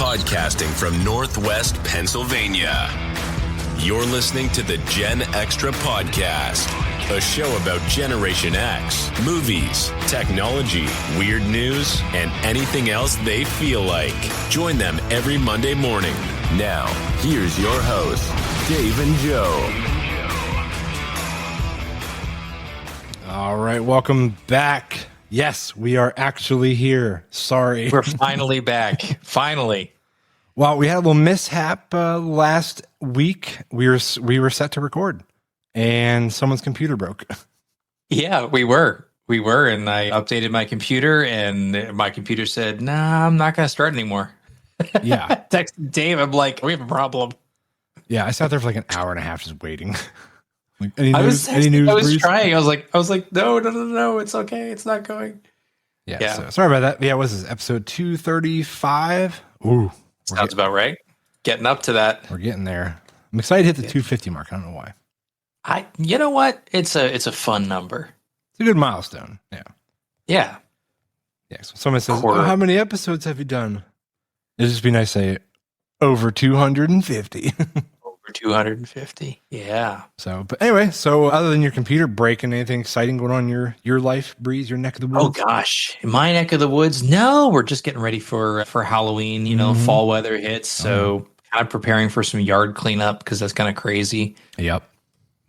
podcasting from Northwest Pennsylvania. You're listening to the Gen Extra Podcast, a show about Generation X, movies, technology, weird news, and anything else they feel like. Join them every Monday morning. Now, here's your hosts, Dave and Joe. All right, welcome back. Yes, we are actually here. Sorry. We're finally back. Finally. Well, we had a little mishap last week. We were set to record, and someone's computer broke. Yeah, we were, and I updated my computer, and my computer said, "Nah, I'm not going to start anymore." Yeah. Texted Dave. I'm like, "We have a problem." Yeah, I sat there for like an hour and a half just waiting. Like, I was trying. I was like, no, it's okay. It's not going. Yeah. So, sorry about that. Yeah, what is this, episode 235? Ooh. Sounds about right. Getting up to that. We're getting there. I'm excited to hit the 250 mark. I don't know why. You know what? It's a fun number. It's a good milestone. Yeah. Yeah. Yeah. So someone says, how many episodes have you done? It'd just be nice to say over 250. Over 250. Yeah. So, but anyway, so other than your computer breaking, anything exciting going on in your life, Breeze, your neck of the woods? Oh gosh, in my neck of the woods, no, we're just getting ready for Halloween. You know, fall weather hits, so kind of preparing for some yard cleanup because that's kind of crazy. Yep.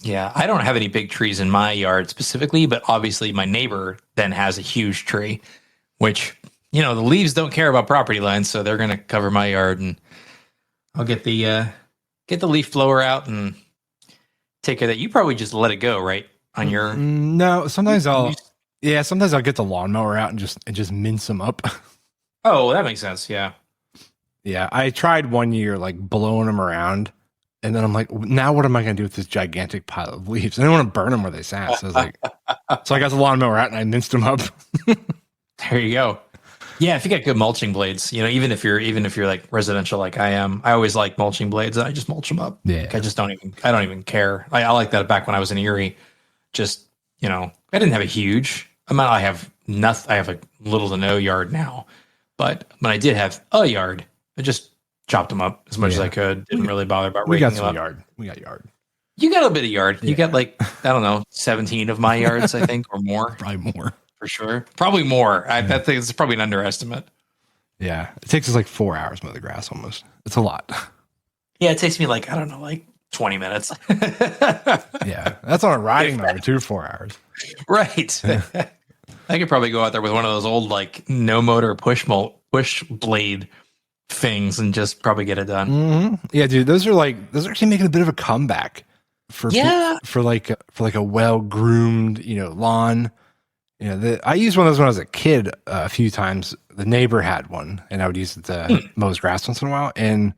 Yeah, I don't have any big trees in my yard specifically, but obviously my neighbor then has a huge tree, which, you know, the leaves don't care about property lines, so they're going to cover my yard, and I'll get the leaf blower out and take care of that. You probably just let it go, right? On your no. Sometimes I'll get the lawnmower out and just mince them up. Oh, that makes sense. Yeah. Yeah, I tried one year like blowing them around, and then I'm like, now what am I going to do with this gigantic pile of leaves? I didn't want to burn them where they sat. So I was like, so I got the lawnmower out and I minced them up. There you go. Yeah, if you got good mulching blades, you know, even if you're like residential like I am, I always like mulching blades. I just mulch them up. Yeah, like, I don't even care. I like that back when I was in Erie. Just, you know, I didn't have a huge amount. I have nothing. I have a little to no yard now, but when I did have a yard, I just chopped them up as much as I could. Didn't really bother about raking them up. Yard. We got yard. You got a bit of yard. Yeah. You got like, I don't know, 17 of my yards, I think, or more. Probably more. For sure. Probably more. I think it's probably an underestimate. Yeah. It takes us like 4 hours to mow the grass almost. It's a lot. Yeah, it takes me like, I don't know, like 20 minutes. Yeah. That's on a riding mower too, 4 hours. Right. I could probably go out there with one of those old like no motor push blade things and just probably get it done. Mm-hmm. Yeah, dude, those are actually making a bit of a comeback for like a well-groomed, you know, lawn. You know, I used one of those when I was a kid a few times. The neighbor had one, and I would use it to mow his grass once in a while. And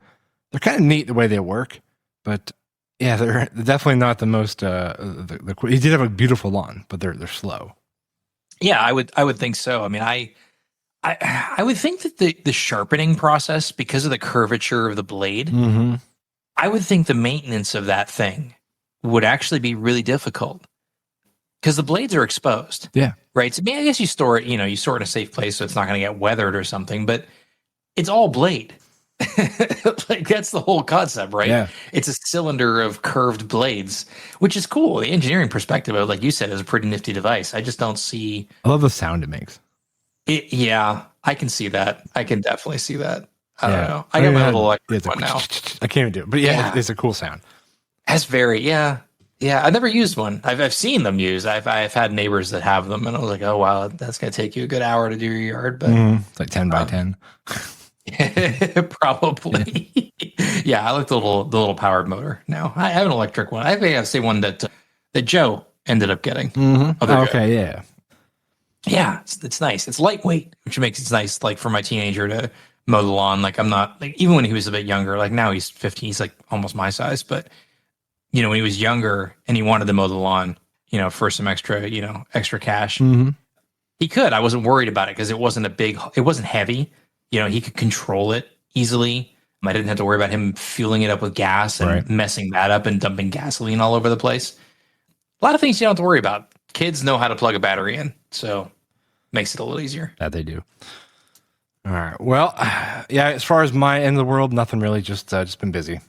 they're kind of neat the way they work, but yeah, they're definitely not the most. He did have a beautiful lawn, but they're slow. Yeah, I would think so. I mean, I would think that the sharpening process, because of the curvature of the blade, I would think the maintenance of that thing would actually be really difficult. Because the blades are exposed. Yeah. Right. So, I mean, I guess you store it in a safe place so it's not going to get weathered or something, but it's all blade. Like, that's the whole concept, right? Yeah. It's a cylinder of curved blades, which is cool. The engineering perspective of, like you said, is a pretty nifty device. I just don't see. I love the sound it makes. Yeah, I can see that. I can definitely see that. I don't know. I got my little electric one now. I can't even do it, but yeah, it's a cool sound. That's very, yeah. Yeah, I've never used one. I've seen them used. I've had neighbors that have them, and I was like, oh wow, that's gonna take you a good hour to do your yard. But it's like 10 by 10. Probably. Yeah, I like the little powered motor now. I have an electric one. I think I'd say one that Joe ended up getting. Okay, yeah. Yeah, it's nice. It's lightweight, which makes it nice. Like for my teenager to mow the lawn. Like I'm not like, even when he was a bit younger. Like now he's 15. He's like almost my size, but. You know, when he was younger and he wanted to mow the lawn, you know, for some extra cash, he could. I wasn't worried about it because it wasn't heavy. You know, he could control it easily. I didn't have to worry about him fueling it up with gas and messing that up and dumping gasoline all over the place. A lot of things you don't have to worry about. Kids know how to plug a battery in, so makes it a little easier. That they do. All right. Well, yeah. As far as my end of the world, nothing really. Just been busy,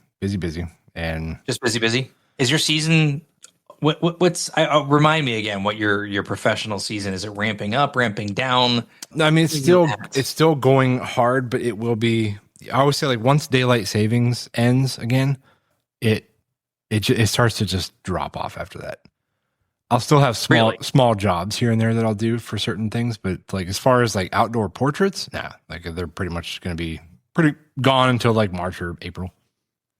and Just busy. Is your season? What's? Remind me again. What your professional season is? It ramping up, ramping down? no, I mean it's still going hard, but it will be. I always say like once daylight savings ends again, it starts to just drop off after that. I'll still have small jobs here and there that I'll do for certain things, but like as far as like outdoor portraits, nah, like they're pretty much going to be pretty gone until like March or April.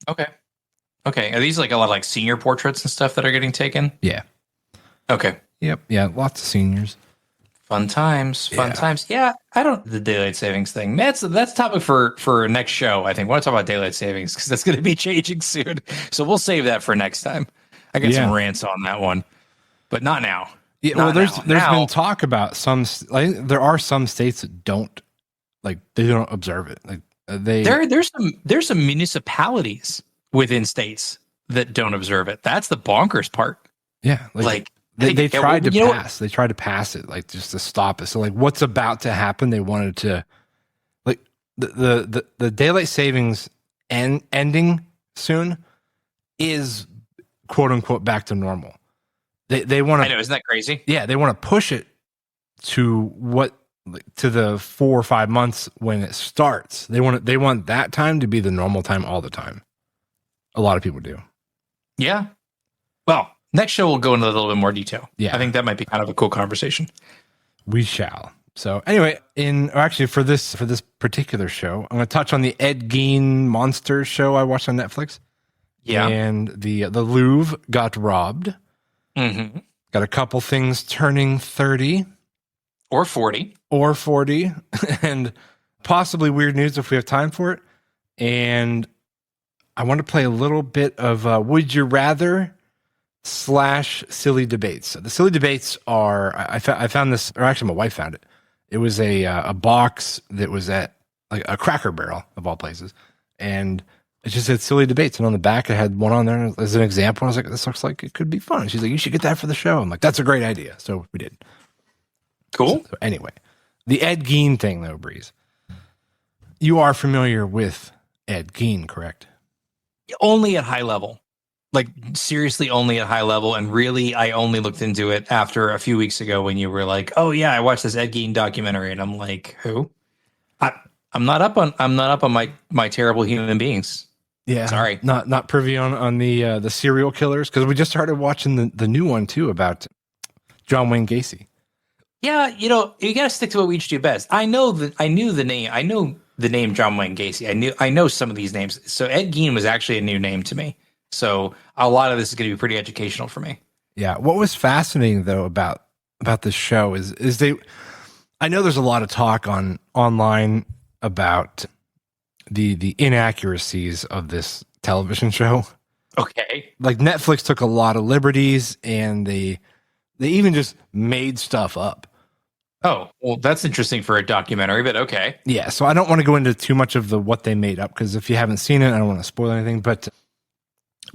Okay. Are these like a lot of like senior portraits and stuff that are getting taken? Yeah. Okay. Yep. Yeah. Lots of seniors. Fun times. Yeah. I don't the daylight savings thing. That's a topic for next show. I think we want to talk about daylight savings because that's going to be changing soon. So we'll save that for next time. I got some rants on that one. But not now. Yeah, well, there's been talk about some. Like, there are some states that don't observe it. Like there's some municipalities within states that don't observe it. That's the bonkers part. Yeah, they tried to pass. They tried to pass it, like just to stop it. So like, what's about to happen? They wanted to, like the daylight savings ending soon is quote unquote back to normal. They want to. I know, isn't that crazy? Yeah, they want to push it to the 4 or 5 months when it starts. They want that time to be the normal time all the time. A lot of people do. Yeah. Well, next show we'll go into a little bit more detail. Yeah, I think that might be kind of a cool conversation. We shall. So anyway, for this particular show, I'm going to touch on the Ed Gein monster show I watched on Netflix. Yeah, and the Louvre got robbed. Mm-hmm. Got a couple things turning 30 or 40 and possibly weird news if we have time for it. And I want to play a little bit of Would You Rather / silly debates. So the silly debates are, I found this, or actually my wife found it. It was a box that was at like a Cracker Barrel of all places. And it just said silly debates, and on the back it had one on there as an example. I was like, "This looks like it could be fun." She's like, "You should get that for the show." I'm like, "That's a great idea." So we did. Cool. So anyway, the Ed Gein thing, though, Breeze. You are familiar with Ed Gein, correct? Only at high level, like seriously, only at high level. And really, I only looked into it after a few weeks ago when you were like, "Oh yeah, I watched this Ed Gein documentary," and I'm like, "Who?" I'm not up on my terrible human beings. Yeah, sorry, not privy on the serial killers, because we just started watching the new one too about John Wayne Gacy. Yeah, you got to stick to what we each do best. I know the name John Wayne Gacy. I know some of these names. So Ed Gein was actually a new name to me. So a lot of this is going to be pretty educational for me. Yeah. What was fascinating though about this show is I know there's a lot of talk online about the inaccuracies of this television show. Okay. Like Netflix took a lot of liberties and they even just made stuff up. Oh, well, that's interesting for a documentary, but okay. Yeah, so I don't want to go into too much of what they made up, because if you haven't seen it, I don't want to spoil anything. But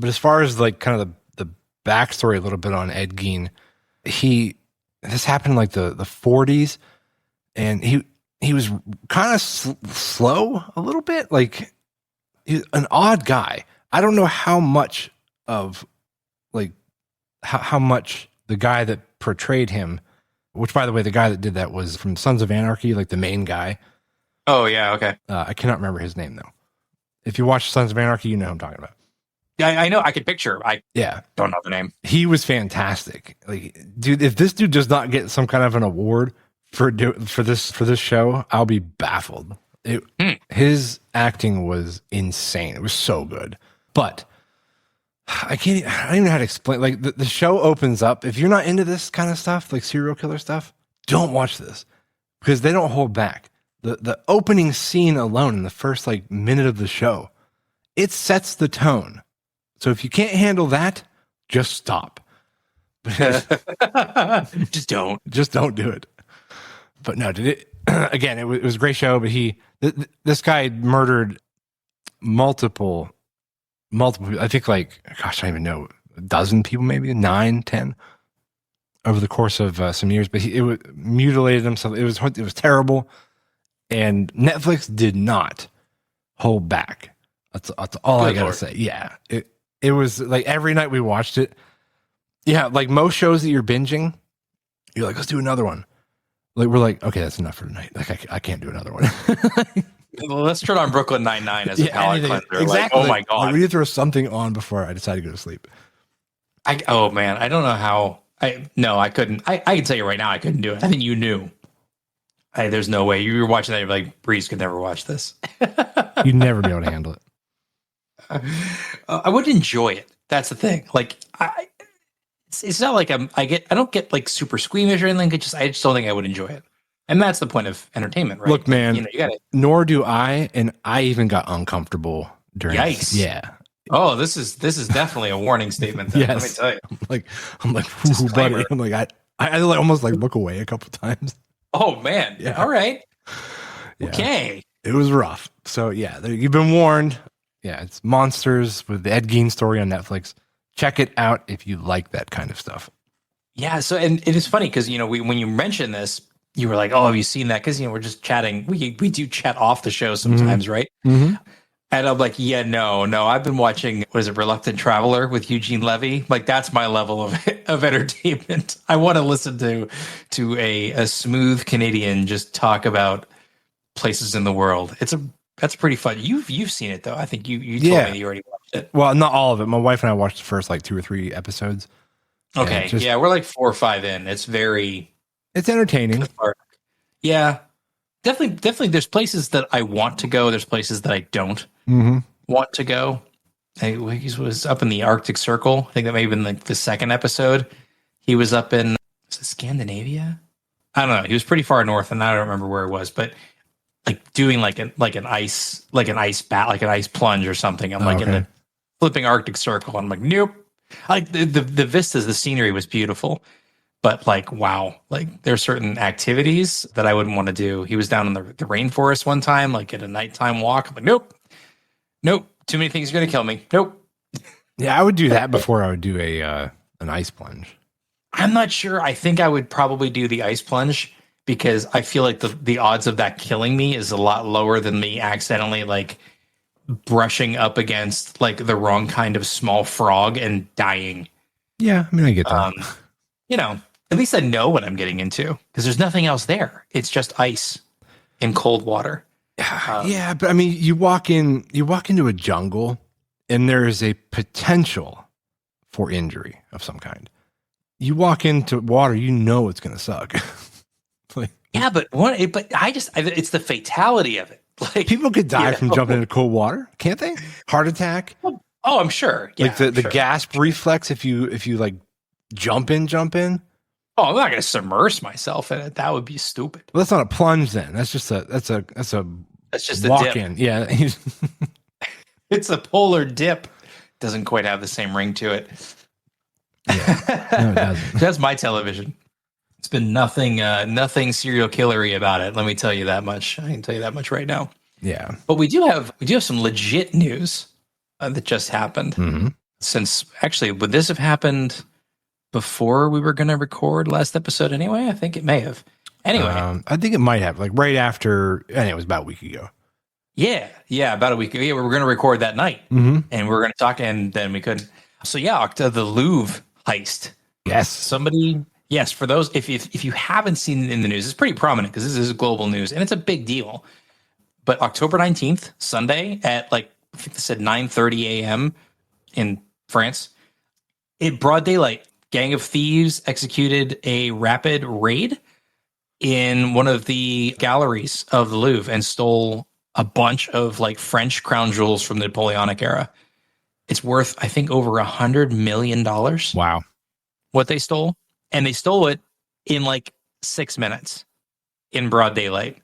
as far as like kind of the backstory a little bit on Ed Gein, this happened in like the 40s, and he was kind of slow a little bit. Like he's an odd guy. I don't know how much of like how much the guy that portrayed him, which by the way, the guy that did that was from Sons of Anarchy, like the main guy. Oh yeah. Okay. I cannot remember his name though. If you watch Sons of Anarchy, you know who I'm talking about. Yeah, I know. I can picture. Yeah, don't know the name. He was fantastic. Like, dude, if this dude does not get some kind of an award for this show, I'll be baffled. His acting was insane. It was so good. But I don't even know how to explain. Like the show opens up. If you're not into this kind of stuff, like serial killer stuff, don't watch this, because they don't hold back. The opening scene alone in the first like minute of the show, it sets the tone. So if you can't handle that, just stop. Just don't do it. But no, again, it was a great show, but this guy murdered multiple, I think like, gosh, I don't even know, a dozen people, maybe 9, 10 over the course of some years, but it mutilated himself. It was terrible. And Netflix did not hold back. That's all I gotta say. Yeah. It was like every night we watched it. Yeah, like most shows that you're binging, you're like, let's do another one. Like we're like, okay, that's enough for tonight. Like I can't do another one. Well, let's turn on Brooklyn Nine-Nine as a palate cleanser. Exactly. Like, oh my God. Like, we need to throw something on before I decide to go to sleep. Oh man, I don't know how. I couldn't. I can tell you right now, I couldn't do it. I think you knew. There's no way you were watching that. You're like, Breeze could never watch this. You'd never be able to handle it. I would enjoy it. That's the thing. Like, it's not like I don't get like super squeamish or anything. I just don't think I would enjoy it. And that's the point of entertainment, right? Look, man, you gotta. Nor do I, and I even got uncomfortable during. Yikes! Yeah. Oh, this is definitely a warning statement. Then, yes. Let me tell you. I'm like, ooh, buddy. I'm like, I like almost like look away a couple times. Oh man. Yeah. All right. Yeah. Okay. It was rough. So yeah, you've been warned. Yeah, it's Monsters with the Ed Gein story on Netflix. Check it out if you like that kind of stuff. Yeah. So, and it is funny because when you mentioned this, you were like, "Oh, have you seen that?" Because we're just chatting. We do chat off the show sometimes, right? Mm-hmm. And I'm like, "Yeah, no. I've been watching. What is it, Reluctant Traveler with Eugene Levy? Like that's my level of entertainment. I want to listen to a smooth Canadian just talk about places in the world. That's pretty fun. You've seen it though. I think you told me that you already watched it. Well, not all of it. My wife and I watched the first like 2 or 3 episodes. Okay, yeah, we're like 4 or 5 in. It's entertaining. Yeah, definitely. There's places that I want to go. There's places that I don't want to go. He was up in the Arctic Circle. I think that may have been like the second episode. He was up in Scandinavia. I don't know. He was pretty far north, and I don't remember where it was, but like doing like an ice plunge or something. I'm like in the flipping Arctic Circle. I'm like, nope. Like the vistas, the scenery was beautiful, but like, wow, like there's certain activities that I wouldn't want to do. He was down in the rainforest one time, like at a nighttime walk. I'm like, nope. Too many things are gonna kill me. Nope. Yeah, I would do that before I would do an ice plunge. I'm not sure. I think I would probably do the ice plunge because I feel like the odds of that killing me is a lot lower than me accidentally like brushing up against like the wrong kind of small frog and dying. Yeah, I mean, I get that. At least I know what I'm getting into because there's nothing else there. It's just ice in cold water. Yeah, but I mean, you walk into a jungle and there is a potential for injury of some kind. You walk into water, you know it's going to suck. Yeah, but it's the fatality of it. Like people could die from jumping into cold water, can't they? Heart attack. Oh, I'm sure. Yeah, like the gasp reflex if you like jump in. Oh, I'm not going to submerge myself in it. That would be stupid. Well, that's not a plunge then. That's just a walk in. Yeah. It's a polar dip. Doesn't quite have the same ring to it. Yeah. No, it doesn't. That's my television. It's been nothing serial killery about it. Let me tell you that much. I can tell you that much right now. Yeah. But we do have some legit news that just happened. Mm-hmm. Since actually, would this have happened before we were going to record last episode anyway? I think it may have. Anyway. I think it might have, like right after, and it was about a week ago. Yeah, about a week ago. Yeah, we were going to record that night. Mm-hmm. And we were going to talk, and then we couldn't. So yeah, the Louvre heist. Yes. For those, if you haven't seen it in the news, it's pretty prominent because this is global news, and it's a big deal. But October 19th, Sunday, at like, I think they said 9:30 a.m. in France, in broad daylight, gang of thieves executed a rapid raid in one of the galleries of the Louvre and stole a bunch of like French crown jewels from the Napoleonic era. It's worth, I think, over $100 million. Wow. What they stole. And they stole it in like 6 minutes in broad daylight.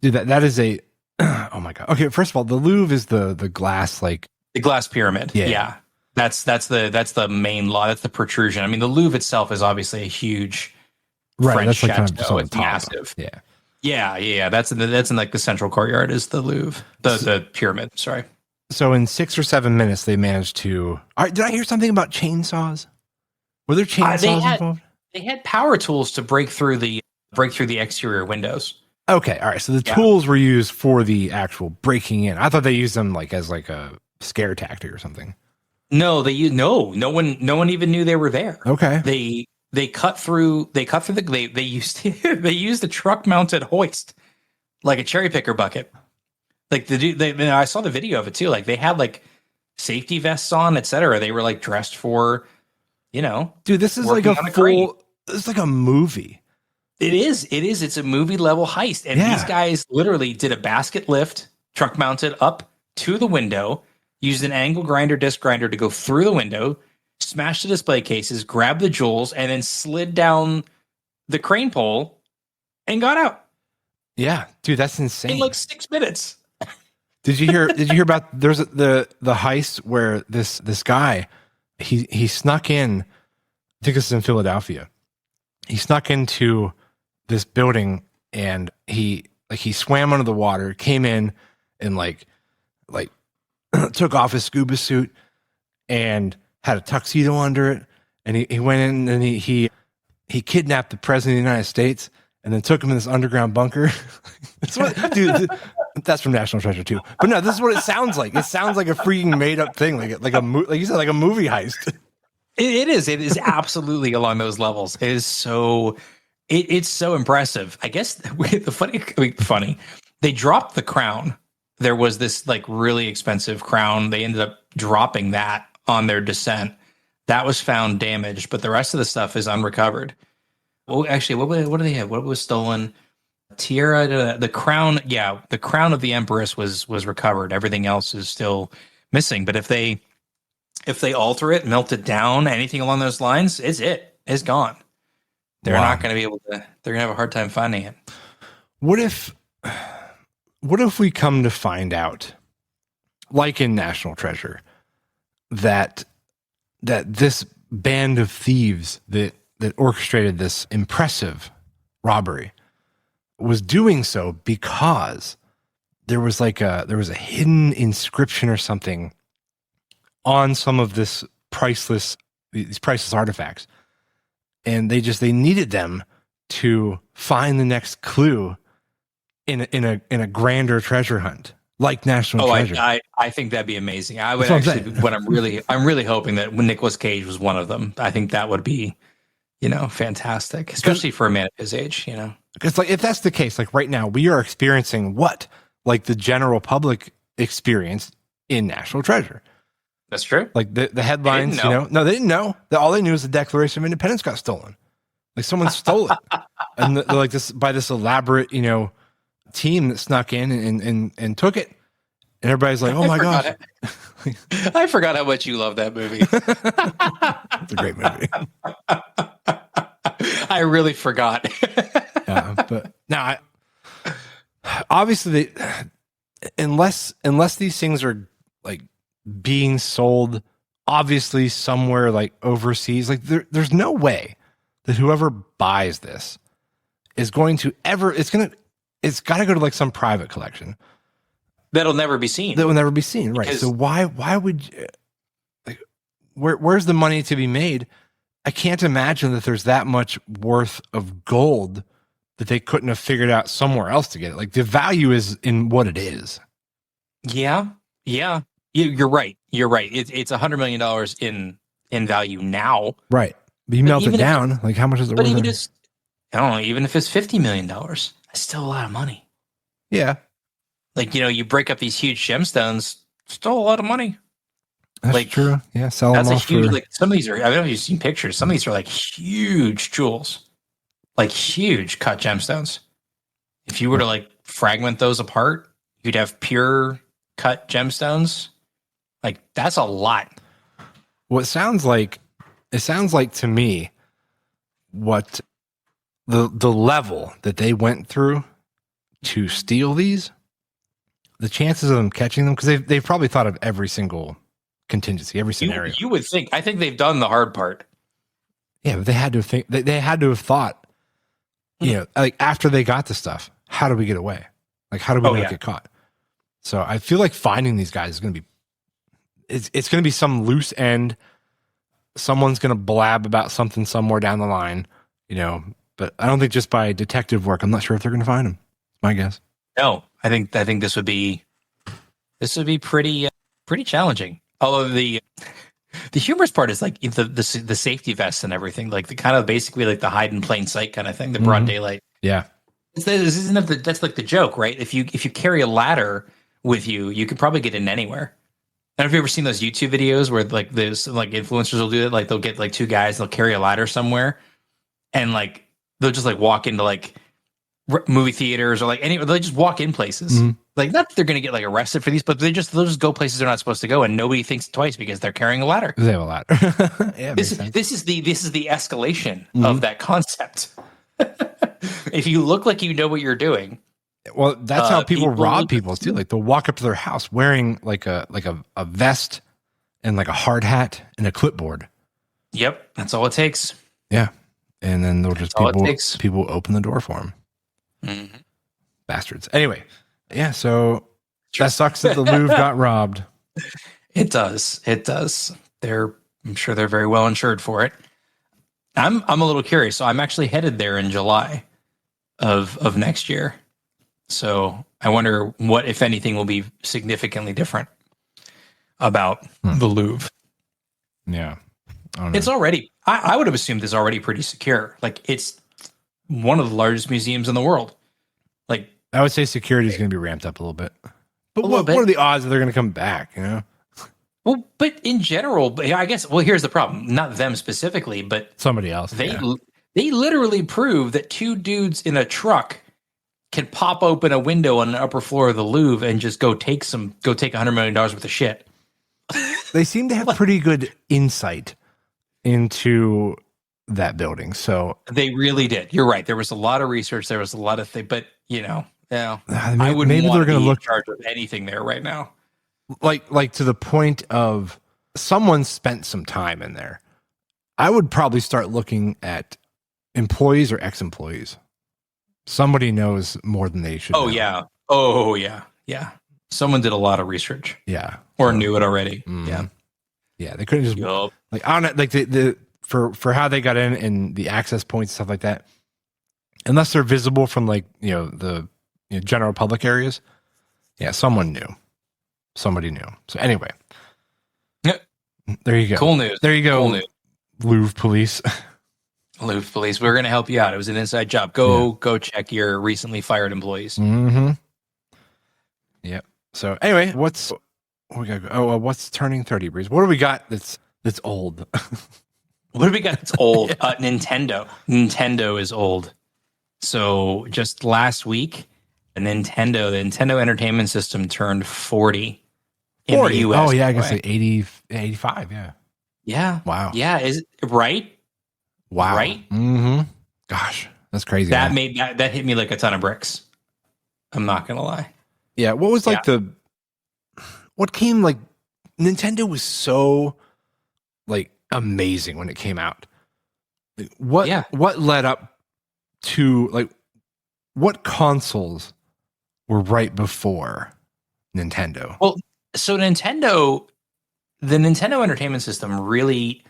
Dude, that is a, oh my God. Okay. First of all, the Louvre is the glass, like the glass pyramid. Yeah. That's the main law. That's the protrusion. I mean, the Louvre itself is obviously a huge French chateau. Kind of it's massive. Yeah. That's in like the central courtyard is the Louvre, the pyramid. Sorry. So in 6 or 7 minutes, they managed to. All right, did I hear something about chainsaws? Were there chainsaws involved? They had power tools to break through the exterior windows. Okay, all right. So the tools were used for the actual breaking in. I thought they used them like as like a scare tactic or something. No, no one even knew they were there. Okay. They cut through they used they used a truck mounted hoist like a cherry picker bucket. Like I saw the video of it too. Like they had like safety vests on, etc. They were like dressed for, dude, this is like this is like a movie. It is. It's a movie level heist. And these guys literally did a basket lift, truck mounted up to the window, used an angle grinder, disc grinder to go through the window, smashed the display cases, grabbed the jewels, and then slid down the crane pole and got out. Yeah, dude, that's insane. In like 6 minutes. Did you hear about there's the heist where this guy he snuck in, I think this is in Philadelphia. He snuck into this building and he swam under the water, came in and like took off his scuba suit and had a tuxedo under it, and he went in and he kidnapped the president of the United States and then took him in this underground bunker. Dude, that's from National Treasure too. But no, this is what it sounds like. It sounds like a freaking made up thing, like you said, like a movie heist. It is absolutely along those levels. It is so it's so impressive. I guess the funny, they dropped the crown. There was this like really expensive crown. They ended up dropping that on their descent. That was found damaged, but the rest of the stuff is unrecovered. Well, actually, what do they have? What was stolen? Tiara, the crown. Yeah, the crown of the Empress was recovered. Everything else is still missing. But if they alter it, melt it down, anything along those lines, it's gone. They're not going to be able to. They're going to have a hard time finding it. What if we come to find out, like in National Treasure, that this band of thieves that orchestrated this impressive robbery was doing so because there was a hidden inscription or something on some of these priceless artifacts, and they needed them to find the next clue in a grander treasure hunt like National Treasure. I think that'd be amazing. I would actually. What I'm really hoping that Nicolas Cage was one of them. I think that would be, fantastic, especially for a man of his age. Because like if that's the case, like right now we are experiencing what like the general public experienced in National Treasure. That's true. Like the headlines, no, they didn't know. All they knew is the Declaration of Independence got stolen. Like someone stole it, and they're like this by this elaborate, team that snuck in and took it, and everybody's like, "Oh my gosh!" I forgot how much you love that movie. It's a great movie. I really forgot. But now, obviously, unless these things are like being sold, obviously somewhere like overseas, like there's no way that whoever buys this is going to ever. It's got to go to like some private collection that'll never be seen. That will never be seen, right? So why would like where's the money to be made? I can't imagine that there's that much worth of gold that they couldn't have figured out somewhere else to get it. Like the value is in what it is. Yeah. You're right. It's $100 million in value now. Right. But you melt it down. Like how much is it worth? I don't know. Even if it's $50 million, that's still a lot of money. Yeah. Like, you break up these huge gemstones, still a lot of money. That's like, true. Yeah. Sell them off huge, like some of these are, I don't know if you've seen pictures. Some of these are like huge jewels, like huge cut gemstones. If you were to like fragment those apart, you'd have pure cut gemstones. Like that's a lot. Well, it sounds like to me what the level that they went through to steal these, the chances of them catching them, because they've probably thought of every single contingency, every scenario. You would think. I think they've done the hard part. Yeah, but they had to think. They had to have thought. Like after they got the stuff, how do we get away? Like how do we not get caught? So I feel like finding these guys is going to be. It's going to be some loose end. Someone's going to blab about something somewhere down the line, But I don't think just by detective work, I'm not sure if they're going to find them. my guess. No, I think this would be pretty challenging. Although the humorous part is like the safety vests and everything, like the kind of basically like the hide in plain sight kind of thing, the broad daylight. Yeah. That's like the joke, right? If you carry a ladder with you, you can probably get in anywhere. I don't know if you've ever seen those YouTube videos where like there's like influencers will do it. Like they'll get like two guys, they'll carry a ladder somewhere, and like they'll just like walk into like movie theaters or like they'll just walk in places. Like not that they're going to get like arrested for these, but they'll just go places they're not supposed to go, and nobody thinks twice because they're carrying a ladder. They have a ladder. Yeah, this is the escalation of that concept. If you look like you know what you're doing. Well, that's how people rob people too. Like they'll walk up to their house wearing like a vest and like a hard hat and a clipboard. Yep, that's all it takes. Yeah, and then they'll just people open the door for them. Mm-hmm. Bastards. Anyway, yeah. So that sucks that the Louvre got robbed. It does. It does. I'm sure they're very well insured for it. I'm a little curious. So I'm actually headed there in July of next year. So I wonder what, if anything, will be significantly different about the Louvre. Yeah. It's already, I would have assumed it's already pretty secure. Like it's one of the largest museums in the world. Like I would say security is going to be ramped up a little bit. But what are the odds that they're going to come back, you know? Well, but in general, I guess, well, here's the problem. Not them specifically, but somebody else. They literally prove that two dudes in a truck can pop open a window on the upper floor of the Louvre and just go take $100 million worth of shit. They seem to have pretty good insight into that building. So they really did. You're right. There was a lot of research. There was a lot of things, but I wouldn't maybe want they're going to look in charge of anything there right now. Like to the point of someone spent some time in there. I would probably start looking at employees or ex-employees. Somebody knows more than they should. Yeah. Oh yeah. Yeah. Someone did a lot of research. Yeah. Or knew it already. Mm-hmm. Yeah. Yeah. They couldn't just like on it, like the for how they got in and the access points, stuff like that. Unless they're visible from like, the general public areas. Yeah. Someone knew. Somebody knew. So anyway. Yep. There you go. Cool news. There you go. Cool news. Louvre police. Louvre police. We're going to help you out. It was an inside job. Go check your recently fired employees. Mm-hmm. Yep. So anyway, what's turning 30, Breeze? What do we got that's old? What do we got that's old? Nintendo. Nintendo is old. So just last week, the Nintendo Entertainment System turned 40 in the US. Oh yeah, I guess like 80, 85, yeah. Yeah. Wow. Yeah, is it right? Wow. Right? Mm-hmm. Gosh, that's crazy. That hit me like a ton of bricks. I'm not gonna lie. Yeah. What was what came like Nintendo was so like amazing when it came out. What led up to like what consoles were right before Nintendo? Well, so the Nintendo Entertainment System really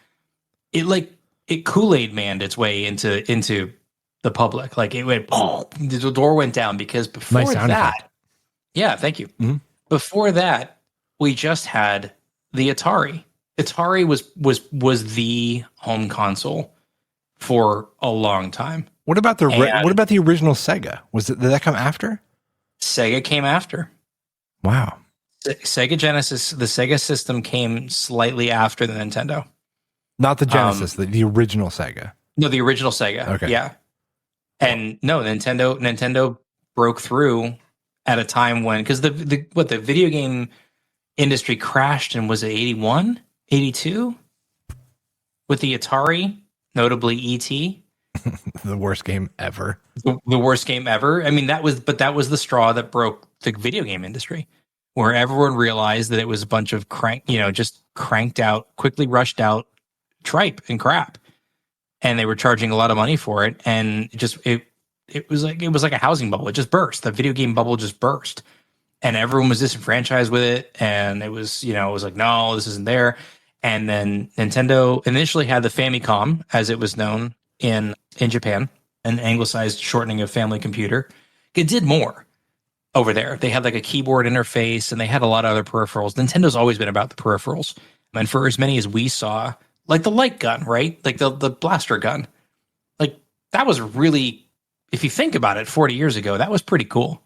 it Kool-Aid manned its way into the public. Like it went, the door went down because before that, yeah, thank you. Mm-hmm. Before that, we just had the Atari. Atari was the home console for a long time. What about the original Sega? Did that come after? Sega came after. Wow. Sega Genesis, the Sega system came slightly after the Nintendo. Not the Genesis, the original Sega. No, the original Sega. Okay. Yeah. And no, Nintendo broke through at a time when, because the video game industry crashed in, was it 81, 82? With the Atari, notably E.T. The worst game ever. The worst game ever. I mean, that was the straw that broke the video game industry, where everyone realized that it was a bunch of just cranked out, quickly rushed out tripe and crap, and they were charging a lot of money for it, and it was like a housing bubble. It just burst. The video game bubble just burst, and everyone was disenfranchised with it, and it was like, no, this isn't there. And then Nintendo initially had the Famicom, as it was known in Japan, an anglicized shortening of Family Computer, It did more over there. They had like a keyboard interface and they had a lot of other peripherals. Nintendo's always been about the peripherals. And for as many as we saw, like the light gun, right? Like the blaster gun. Like that was really, if you think about it, 40 years ago, that was pretty cool.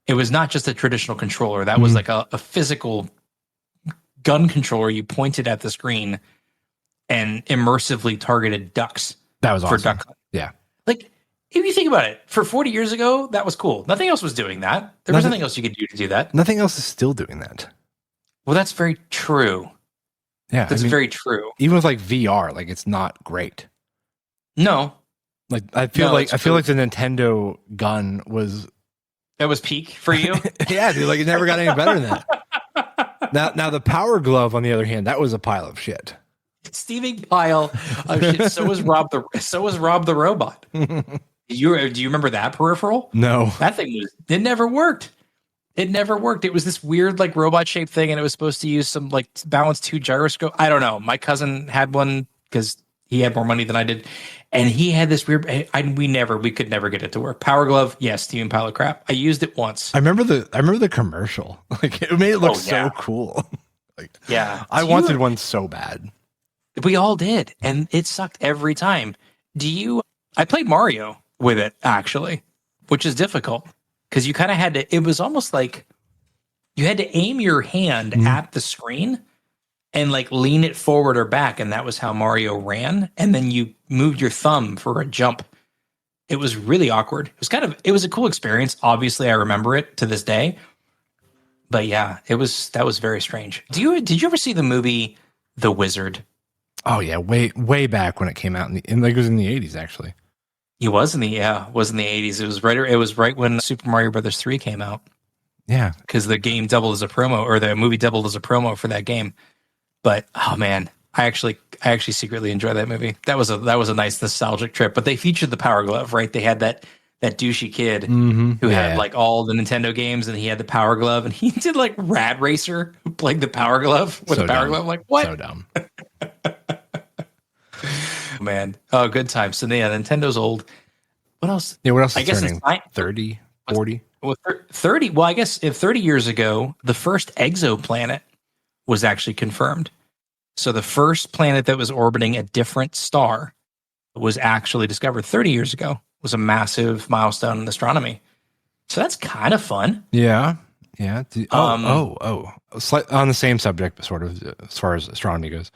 It was not just a traditional controller. That was like a physical gun controller. You pointed at the screen and immersively targeted ducks. That was awesome. For duck. Yeah. Like, if you think about it, for 40 years ago, that was cool. Nothing else was doing that. There was nothing else you could do to do that. Nothing else is still doing that. Well, that's very true. Yeah. That's very true. Even with like VR, like it's not great. No. Like I feel like the Nintendo gun was that was peak for you. Yeah, dude, like it never got any better than that. Now the Power Glove, on the other hand, that was a pile of shit. Steaming pile of shit. So was Rob the robot. Do you remember that peripheral? No. That thing it never worked. It never worked. It was this weird like robot shaped thing, and it was supposed to use some like balance 2 gyroscope. I don't know. My cousin had one because he had more money than I did, and he had this weird. We could never get it to work. Power Glove, yes, steaming pile of crap. I used it once. I remember the commercial. Like it made it look so cool. Like yeah, I wanted one so bad. We all did, and it sucked every time. I played Mario with it, actually, which is difficult, because you kind of had to, it was almost like you had to aim your hand at the screen and like lean it forward or back, and that was how Mario ran, and then you moved your thumb for a jump. It was really awkward. It was a cool experience. Obviously, I remember it to this day. But yeah, that was very strange. Did you ever see the movie The Wizard? Oh yeah, way back when it came out it was in the 80s actually. It was in the 80s. It was right when Super Mario Brothers 3 came out. Yeah, because the game doubled as a promo, or the movie doubled as a promo for that game. But oh man, I actually secretly enjoy that movie. That was a nice nostalgic trip. But they featured the Power Glove, right? They had that douchey kid who had like all the Nintendo games, and he had the Power Glove, and he did like Rad Racer, who played the Power Glove with the Power Glove. Like what? So dumb. Man, oh, good times. So yeah, Nintendo's old. What else? Yeah, what else? I guess turning? 30, 40. Well, 30. Well, I guess if 30 years ago, the first exoplanet was actually confirmed. So the first planet that was orbiting a different star was actually discovered 30 years ago. It was a massive milestone in astronomy. So that's kind of fun. Yeah. Yeah. On the same subject, but sort of as far as astronomy goes.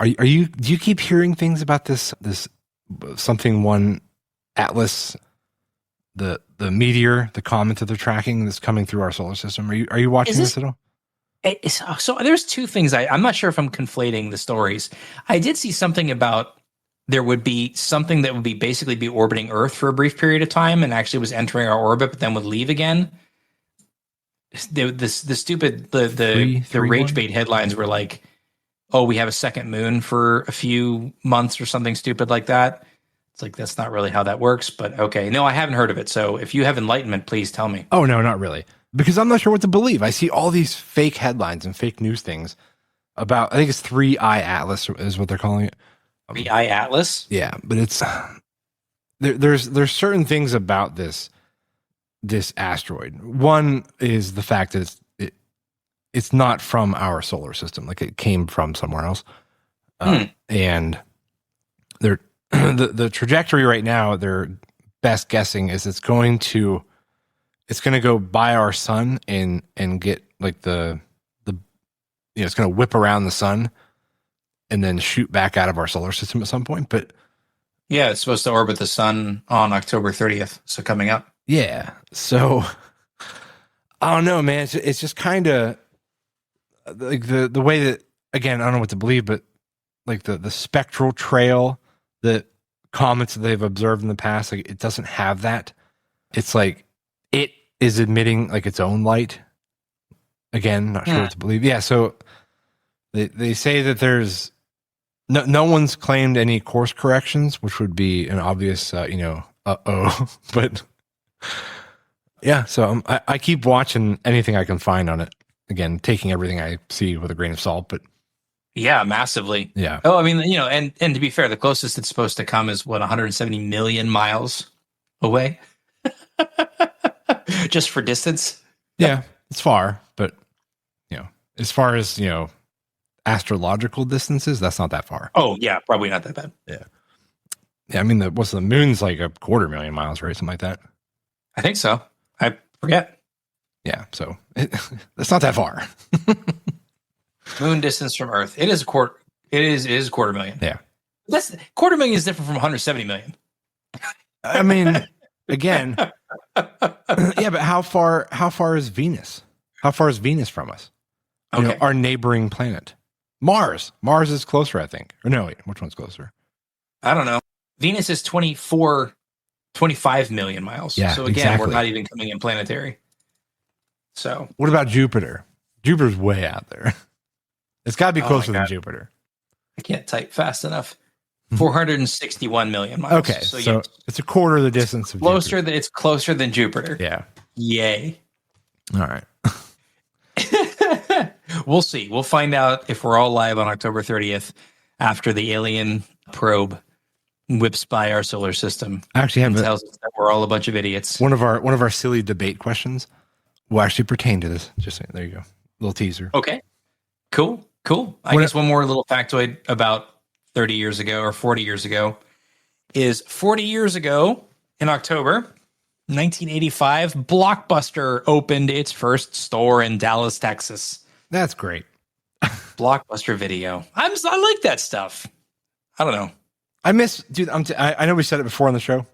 Do you keep hearing things about this something one Atlas, the meteor, the comet that they're tracking that's coming through our solar system? Are you watching this at all? So there's two things. I'm not sure if I'm conflating the stories. I did see something about there would be something that would be basically be orbiting Earth for a brief period of time and actually was entering our orbit, but then would leave again. The rage bait headlines were like, oh, we have a second moon for a few months or something stupid like that. It's like, that's not really how that works, but okay. No, I haven't heard of it. So if you have enlightenment, please tell me. Oh, no, not really. Because I'm not sure what to believe. I see all these fake headlines and fake news things about, I think it's 3i Atlas is what they're calling it. 3i Atlas? Yeah, but it's, there's certain things about this asteroid. One is the fact that it's not from our solar system. Like it came from somewhere else. And they're, the trajectory right now, their best guessing is it's going to go by our sun and get like it's going to whip around the sun and then shoot back out of our solar system at some point. But yeah, it's supposed to orbit the sun on October 30th. So coming up. Yeah. So I don't know, man. It's just kind of like the way that, again, I don't know what to believe, but like the spectral trail that comets that they've observed in the past, like it doesn't have that. It's like it is emitting like its own light. Again, not sure what to believe. Yeah, so they say that there's no one's claimed any course corrections, which would be an obvious, but yeah. So I keep watching anything I can find on it. Again, taking everything I see with a grain of salt, but yeah, massively. Yeah. Oh, I mean, and to be fair, the closest it's supposed to come is 170 million miles away. Just for distance. Yeah, it's far, but as far as astrological distances, that's not that far. Oh yeah, probably not that bad. Yeah. I mean, what's the moon's like 250,000 miles, right? Something like that. I think so. I forget. Yeah, so it's not that far. Moon distance from Earth. It is a quarter. It is 250,000. Yeah, that's 250,000 is different from 170 million. I mean, again, yeah, but how far is Venus? How far is Venus from us? Okay. Our neighboring planet, Mars. Mars is closer, I think. Or no, wait, which one's closer? I don't know. Venus is 25 million miles. Yeah, so again, exactly. we're not even coming in planetary. So what about Jupiter? Jupiter's way out there. It's got to be closer than Jupiter. I can't type fast enough. 461 million miles. Okay, so it's a quarter of the distance of closer. Jupiter. It's closer than Jupiter. Yeah. Yay. All right. We'll see. We'll find out if we're all live on October 30th after the alien probe whips by our solar system. I actually have tells us that we're all a bunch of idiots. One of our silly debate questions will actually pertain to this. Just saying. There you go. Little teaser. Okay. Cool. I guess one more little factoid about 30 years ago or 40 years ago is 40 years ago in October 1985, Blockbuster opened its first store in Dallas, Texas. That's great. Blockbuster Video. I like that stuff. I don't know. I miss, dude. I know we said it before on the show.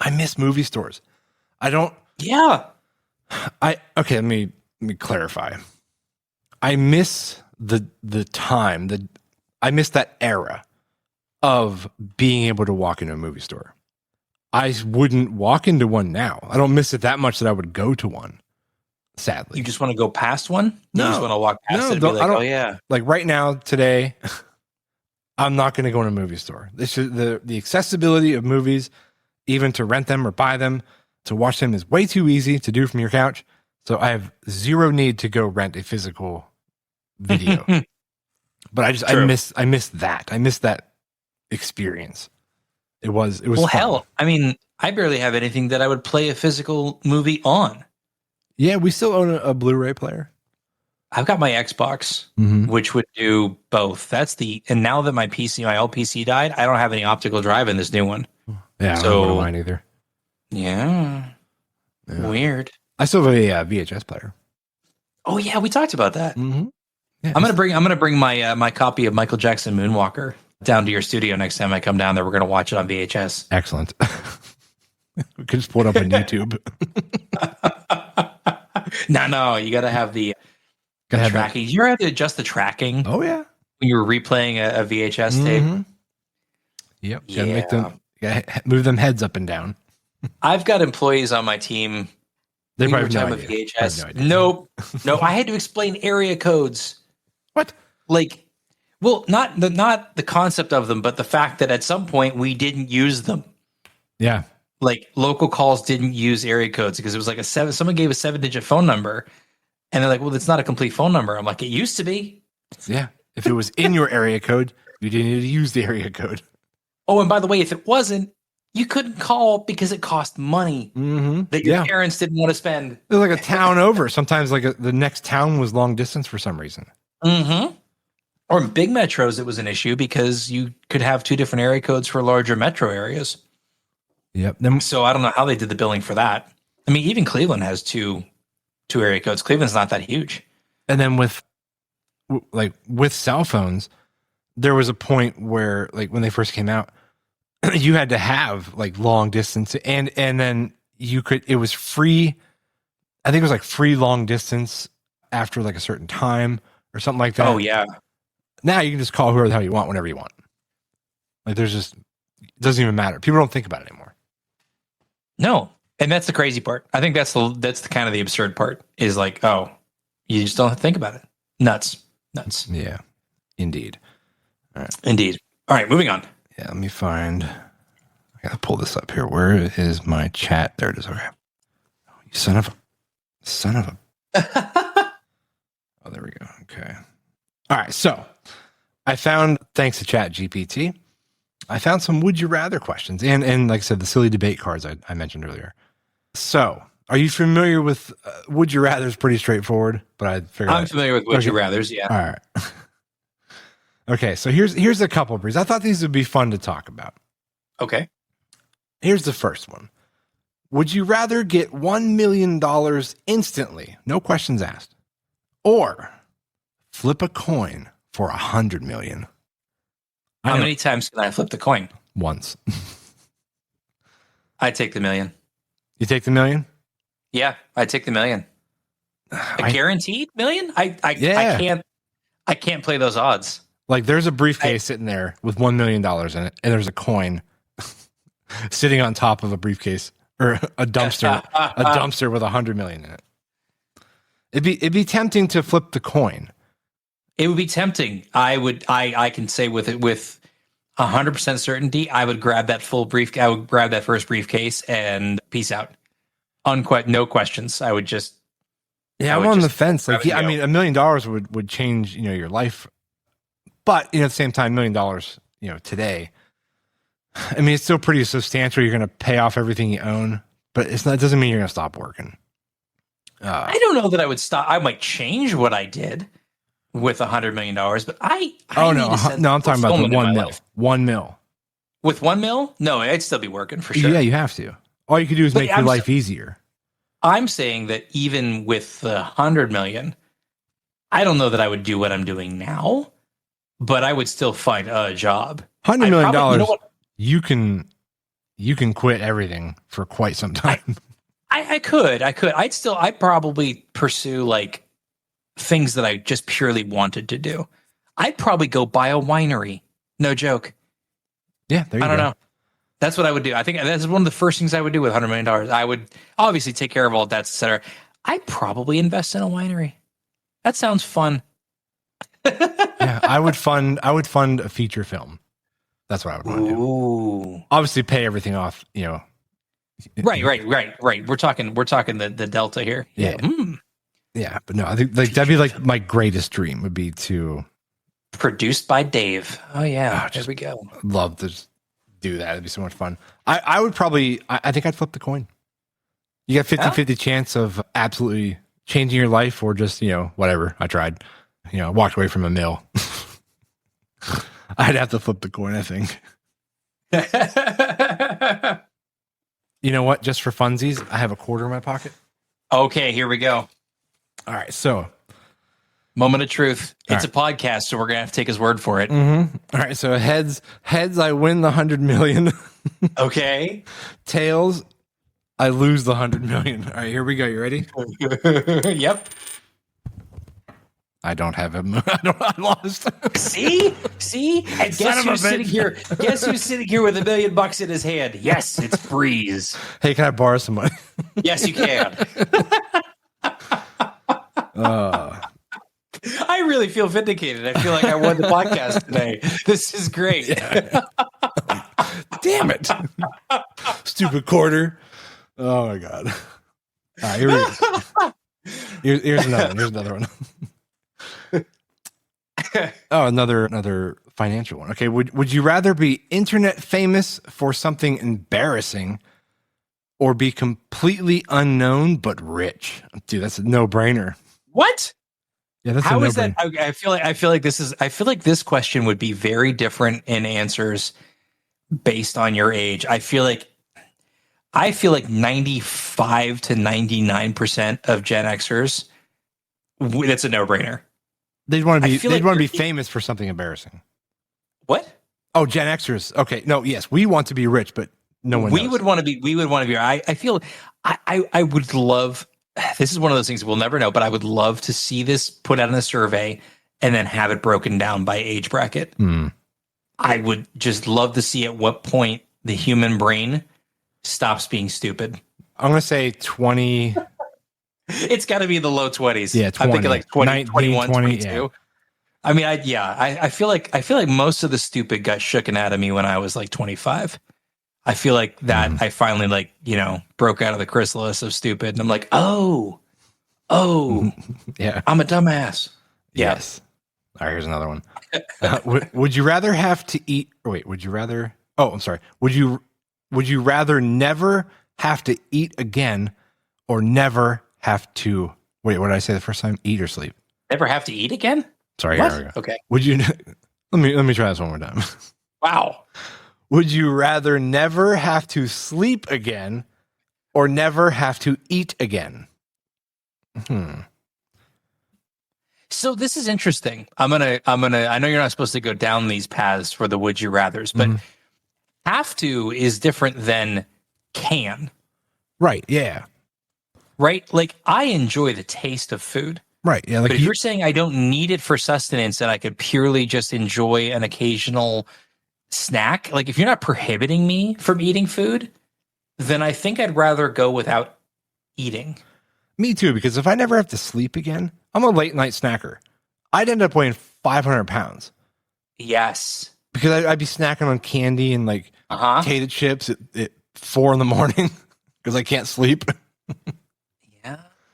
I miss movie stores. I don't. Yeah. Okay. Let me clarify. I miss the time. I miss that era of being able to walk into a movie store. I wouldn't walk into one now. I don't miss it that much that I would go to one. Sadly, you just want to go past one. No, you just want to walk past it and be like, "Oh yeah." Like right now, today, I'm not going to go in a movie store. This is the accessibility of movies, even to rent them or buy them, to watch them is way too easy to do from your couch. So I have zero need to go rent a physical video. But I miss that. I miss that experience. It was well, fun. Hell, I mean, I barely have anything that I would play a physical movie on. Yeah, we still own a Blu-ray player. I've got my Xbox, which would do both. And now that my old PC died, I don't have any optical drive in this new one. Yeah, I don't know mine either. Yeah. Weird. I still have a VHS player. Oh yeah, we talked about that. Mm-hmm. Yeah, I'm gonna bring my my copy of Michael Jackson Moonwalker down to your studio next time I come down there. We're gonna watch it on VHS. Excellent. We could just pull it up on YouTube. No, you gotta have the tracking. You ever have to adjust the tracking? Oh yeah. When you were replaying a VHS tape. Yep. You gotta move them heads up and down. I've got employees on my team. They probably have no idea. VHS. Nope. I had to explain area codes. What? Like, well, not the concept of them, but the fact that at some point we didn't use them. Yeah. Like local calls didn't use area codes because it was like someone gave a 7-digit phone number and they're like, well, it's not a complete phone number. I'm like, it used to be. Yeah. If it was in your area code, you didn't need to use the area code. Oh, and by the way, if it wasn't, you couldn't call because it cost money that your parents didn't want to spend. It was like a town over. Sometimes like the next town was long distance for some reason. Mm-hmm. Or in big metros, it was an issue because you could have 2 different area codes for larger metro areas. Yep. So I don't know how they did the billing for that. I mean, even Cleveland has two area codes. Cleveland's not that huge. And then with cell phones, there was a point where like when they first came out, you had to have like long distance and then it was free. I think it was like free long distance after like a certain time or something like that. Oh yeah. Now you can just call whoever the hell you want whenever you want. Like it doesn't even matter. People don't think about it anymore. No. And that's the crazy part. I think that's the kind of the absurd part is like, oh, you just don't think about it. Nuts. Yeah, indeed. All right. Indeed. All right, moving on. Yeah, let me find. I gotta pull this up here. Where is my chat? There it is. Okay. Oh, you son of a. Oh, there we go. Okay. All right. So I found, thanks to Chat GPT, I found some would you rather questions, and like I said, the silly debate cards I mentioned earlier. So, are you familiar with Would You Rather? Is pretty straightforward, but I figured I'm familiar with Would You Rathers. Yeah. All right. Okay, so here's a couple of briefs. I thought these would be fun to talk about. Okay. Here's the first one. Would you rather get $1 million instantly, no questions asked, or flip a coin for $100 million? How many times can I flip the coin? Once. I take the million. You take the million? Yeah, I take the million. A guaranteed million? I can't play those odds. Like there's a briefcase sitting there with $1 million in it, and there's a coin sitting on top of a briefcase or a dumpster with $100 million in it. It'd be tempting to flip the coin. It would be tempting. I can say with 100% certainty, I would grab that I would grab that first briefcase and peace out. No questions. I would just. Yeah, I'm on the fence. Like, yeah, I mean, $1 million would change, your life. But, at the same time, $1 million, today, I mean, it's still pretty substantial. You're going to pay off everything you own, but it doesn't mean you're going to stop working. I don't know that I would stop. I might change what I did with $100 million, but I'm talking about the 1 mil. 1 mil. With 1 mil? No, I'd still be working for sure. Yeah, you have to. All you can do is make your life easier. I'm saying that even with the 100 million, I don't know that I would do what I'm doing now, but I would still find a job. $100 million, you can quit everything for quite some time. I could. I'd probably pursue like things that I just purely wanted to do. I'd probably go buy a winery. No joke. Yeah, there you go. I don't know. That's what I would do. I think that's one of the first things I would do with $100 million. I would obviously take care of all debts, etc. I'd probably invest in a winery. That sounds fun. Yeah, I would fund a feature film. That's what I would want to do. Obviously, pay everything off. Right. We're talking the delta here. Yeah. Yeah, but no, I think that'd be like my greatest dream would be to produced by Dave. Oh yeah, there we go. Love to do that. It'd be so much fun. I would probably. I think I'd flip the coin. You got 50-50 chance of absolutely changing your life, or just whatever. I tried. Walked away from a mill. I'd have to flip the coin, I think. You know what? Just for funsies, I have a quarter in my pocket. Okay, here we go. All right, so moment of truth. It's a podcast, so we're gonna have to take his word for it. Mm-hmm. All right, so heads, I win the 100 million. Okay. Tails, I lose the 100 million. All right, here we go. You ready? Yep. I don't have him. I lost. See? And guess who's sitting here? Guess who's sitting here with $1 million in his hand? Yes, it's Breeze. Hey, can I borrow some money? Yes, you can. I really feel vindicated. I feel like I won the podcast today. This is great. Yeah. Damn it. Stupid quarter. Oh my God. All right, here we go. Here's another one. Oh, another financial one. Okay, would you rather be internet famous for something embarrassing, or be completely unknown but rich? Dude, that's a no-brainer. What? Yeah, that's how a is that? I feel like this question would be very different in answers based on your age. I feel like 95 to 99% of Gen Xers, that's a no-brainer. They'd want to be famous for something embarrassing. What? Oh, Gen Xers. Okay. No, yes, we want to be rich, but no one knows. We would want to be. I feel I would love, this is one of those things we'll never know, but I would love to see this put out in a survey and then have it broken down by age bracket. I would just love to see at what point the human brain stops being stupid. I'm going to say 20. It's got to be the low 20s. Yeah, 20. I'm thinking like 20, 19, 21, 20, 22. Yeah. I mean, I feel like most of the stupid got shooken out of me when I was like 25. I feel like that I finally broke out of the chrysalis of stupid, and I'm like, oh, yeah, I'm a dumbass. Yeah. Yes. All right, here's another one. Would you rather have to eat? Or wait, would you rather? Oh, I'm sorry. Would you rather never have to eat again or never have to, wait, what did I say the first time? Eat or sleep? Never have to eat again? Sorry, What? here we go. Okay. Would you, let me try this one more time. Wow. Would you rather never have to sleep again or never have to eat again? So this is interesting. I know you're not supposed to go down these paths for the would you rathers, but have to is different than can. Right. Yeah. Right? Like I enjoy the taste of food. Right. Yeah. Like But if you're saying I don't need it for sustenance and I could purely just enjoy an occasional snack, like if you're not prohibiting me from eating food, then I think I'd rather go without eating. Me too, because if I never have to sleep again, I'm a late night snacker. I'd end up weighing 500 pounds. Yes. Because I'd be snacking on candy and like potato chips at 4 a.m. because I can't sleep.